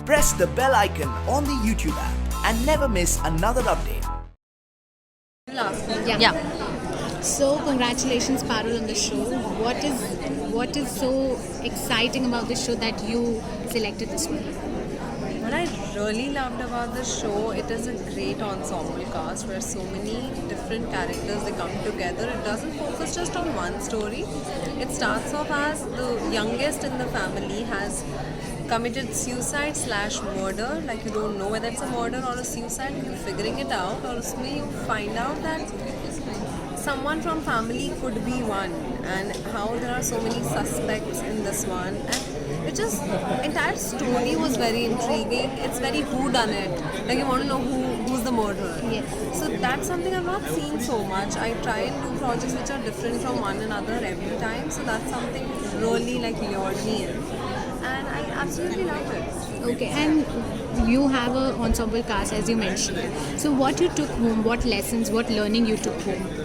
Press the bell icon on the YouTube app and never miss another update. Yeah. So congratulations, Parul, on the show. What is so exciting about the show that you selected this one? What I really loved about the show, it is a great ensemble cast where so many different characters they come together. It doesn't focus just on one story. It starts off as the youngest in the family has committed suicide slash murder. Like you don't know whether it's a murder or a suicide. You're figuring it out, or उसमें you find out that someone from family could be one, and how there are so many suspects in this one, and it just entire story was very intriguing. It's very who done it, like you want to know who's the murderer. Yes. So that's something I've not seen so much. I try and do projects which are different from one another every time, so that's something really like lured me in, and I absolutely loved it. Okay, and you have a ensemble cast as you mentioned. So what you took home, what lessons, what learning you took home?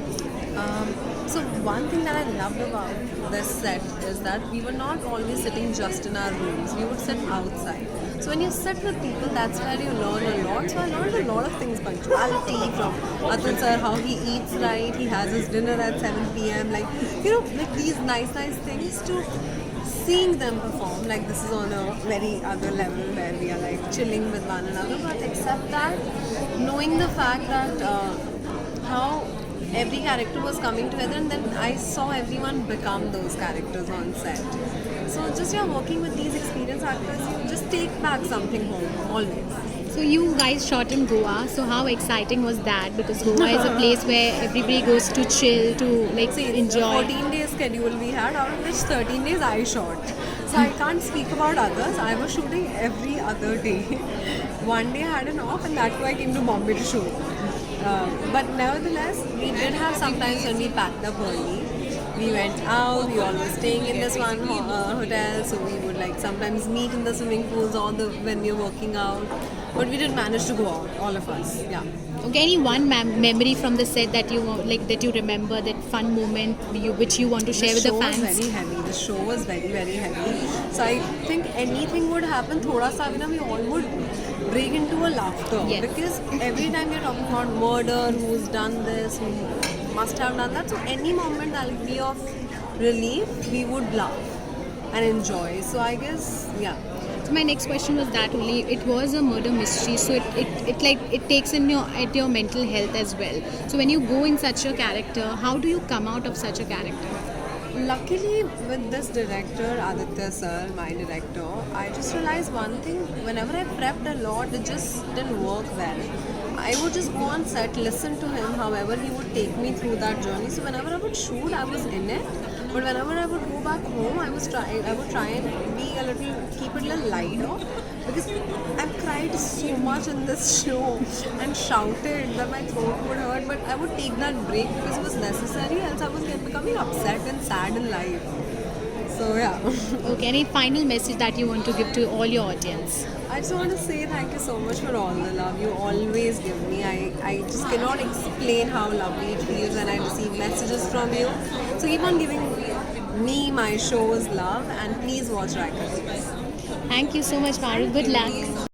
So one thing that I loved about this set is that we were not always sitting just in our rooms. We would sit outside. So when you sit with people, that's where you learn a lot. So I learned a lot of things, punctuality from Atul sir, how he eats right, he has his dinner at 7 p.m. Like, you know, like these nice things to seeing them perform. Like this is on a very other level where we are like chilling with one another. But except that, knowing the fact that how every character was coming together, and then I saw everyone become those characters on set. So just you're working with these experienced actors, you just take back something home, always. So you guys shot in Goa. So how exciting was that? Because Goa is a place where everybody goes to chill, to like enjoy. 14 days schedule we had, out of which 13 days I shot. So I can't speak about others. I was shooting every other day. One day I had an off, and that's why I came to Bombay to shoot. But nevertheless, we did have sometimes when we packed up early. We went out, we all were staying in this one hotel, so we would like sometimes meet in the swimming pools or when we were working out. But we did manage to go out, all of us. Yeah. Okay, any one memory from the set that you like that you remember, that fun moment which you want to share with the fans? The show was very heavy. The show was very heavy. So I think anything would happen. Thoda sa we all would break into a laughter. Yes. Because every time you're talking about murder, who's done this, who must have done that. So any moment that will be of relief, we would laugh and enjoy. So I guess, yeah. So my next question was that only it was a murder mystery, so it takes in at your mental health as well. So when you go in such a character, how do you come out of such a character? Luckily, with this director, Aditya sir, my director, I just realized one thing. Whenever I prepped a lot, it just didn't work well. I would just go on set, listen to him, however he would take me through that journey. So whenever I would shoot, I was in it. But whenever I would go back home, I would try and keep it a little lighter, because I've cried so much in this show and shouted that my throat would hurt. But I would take that break because it was necessary, else I was becoming upset and sad in life. So yeah. Okay, any final message that you want to give to all your audience? I just want to say thank you so much for all the love you always give me. I just cannot explain how lovely it feels when I receive messages from you. So keep on giving me my show's love, and please watch Raika. Thank you so much, Parul. Good luck.